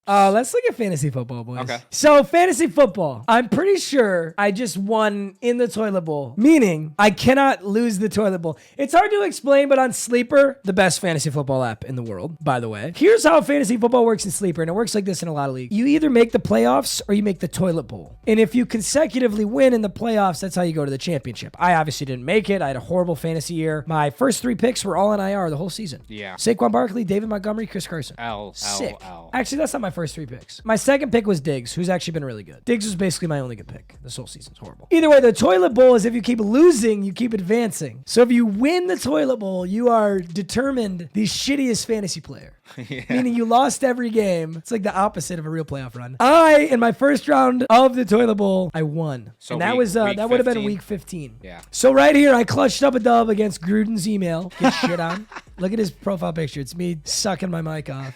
Let's look at fantasy football, boys. Okay. So fantasy football, I'm pretty sure I just won in the toilet bowl, meaning I cannot lose the toilet bowl. It's hard to explain, but on Sleeper, the best fantasy football app in the world, by the way, here's how fantasy football works in Sleeper, and it works like this in a lot of leagues. You either make the playoffs or you make the toilet bowl. And if you consecutively win in the playoffs, that's how you go to the championship. I obviously didn't make it. I had a horrible fantasy year. My first 3 picks were all in IR the whole season. Yeah. Saquon Barkley, David Montgomery, Chris Carson. Sick. Actually, that's not my first 3 picks. My second pick was Diggs, who's actually been really good. Diggs was basically my only good pick. This whole season's horrible. Either way, the toilet bowl is if you keep losing, you keep advancing. So if you win the toilet bowl, you are determined the shittiest fantasy player. Yeah. Meaning you lost every game. It's like the opposite of a real playoff run. In my first round of the toilet bowl, I won. So and that would have been week 15. Yeah. So right here, I clutched up a dub against Gruden's email. Get shit on. Look at his profile picture. It's me sucking my mic off.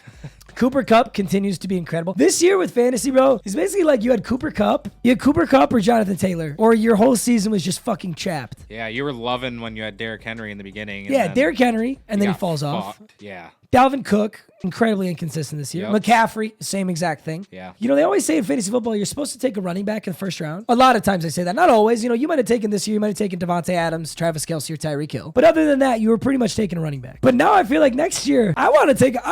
Cooper Kupp continues to be incredible. This year with fantasy, bro, it's basically like you had Cooper Kupp or Jonathan Taylor, or your whole season was just fucking chapped. Yeah, you were loving when you had Derrick Henry in the beginning. Yeah, Derrick Henry, and then he falls off. Yeah. Dalvin Cook, incredibly inconsistent this year. Yep. McCaffrey, same exact thing. Yeah. You know, they always say in fantasy football, you're supposed to take a running back in the first round. A lot of times they say that. Not always. You know, you might have taken this year, you might have taken Devontae Adams, Travis Kelce, or Tyreek Hill. But other than that, you were pretty much taking a running back. But now I feel like next year, I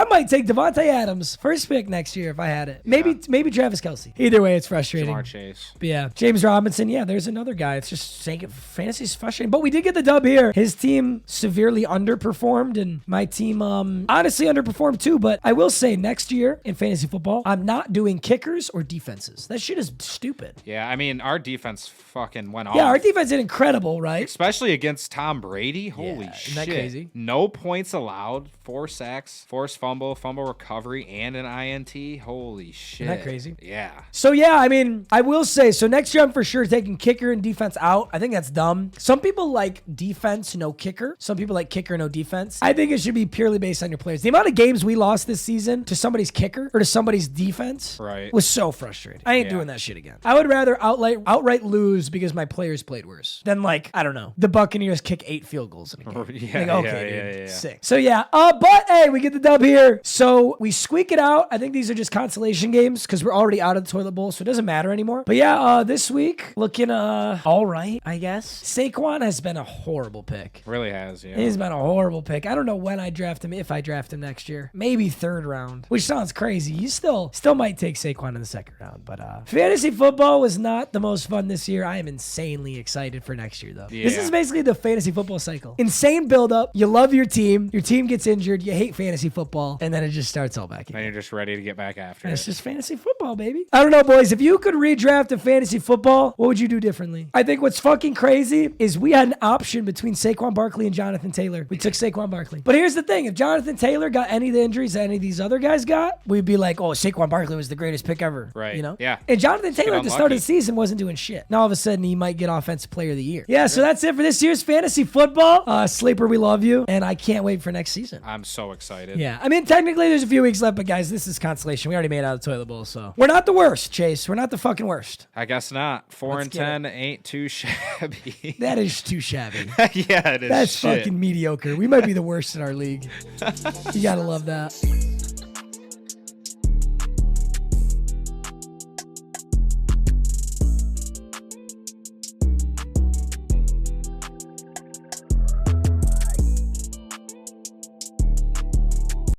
might take Devontae Adams, first pick next year if I had it. Maybe Travis Kelce. Either way, it's frustrating. Jamar Chase. But yeah. James Robinson, yeah, there's another guy. It's just saying fantasy's frustrating. But we did get the dub here. His team severely underperformed, and my team honestly underperformed too. But I will say next year in fantasy football, I'm not doing kickers or defenses. That shit is stupid. Yeah, I mean, our defense fucking went off. Yeah, our defense did incredible, right? Especially against Tom Brady. Holy shit. Isn't that crazy? No points allowed, 4 sacks, forced fumble recovery, and an INT. Holy shit. Isn't that crazy? Yeah. So yeah, I mean, I will say, so next year I'm for sure taking kicker and defense out. I think that's dumb. Some people like defense, no kicker. Some people like kicker, no defense. I think it should be purely based on your players. The amount of games we lost this season to somebody's kicker or to somebody's defense was so frustrating. I ain't doing that shit again. I would rather outright lose because my players played worse than, like, I don't know, the Buccaneers kick 8 field goals in a game. Sick. So yeah, but hey, we get the dub here. So we squeak it out. I think these are just consolation games because we're already out of the toilet bowl, so it doesn't matter anymore. But yeah, this week looking all right, I guess. Saquon has been a horrible pick. Really has, yeah. He's been a horrible pick. I don't know when I draft him, if I draft him next year. Maybe 3rd round, which sounds crazy. You still might take Saquon in the 2nd round, but fantasy football was not the most fun this year. I am insanely excited for next year though. Yeah. This is basically the fantasy football cycle. Insane buildup. You love your team gets injured, you hate fantasy football, and then it just starts all back again. And you're just ready to get back after it. It's just fantasy football, baby. I don't know, boys. If you could redraft a fantasy football, what would you do differently? I think what's fucking crazy is we had an option between Saquon Barkley and Jonathan Taylor. We took Saquon Barkley. But here's the thing. If Jonathan Taylor got any of the injuries that any of these other guys got, we'd be like, oh, Saquon Barkley was the greatest pick ever. Right. You know? Yeah. And Jonathan Taylor at the start of the season wasn't doing shit. Now all of a sudden he might get Offensive Player of the Year. Yeah, so that's it for this year's fantasy football. Sleeper, we love you. And I can't wait for next season. I'm so excited. Yeah. I mean, technically there's a few weeks left, but guys, this is consolation. We already made it out of the toilet bowl, so we're not the worst, Chase. We're not the fucking worst. I guess not. 4-10 ain't too shabby. That is too shabby. Yeah, it is. That's fucking mediocre. We might be the worst in our league. You gotta love that.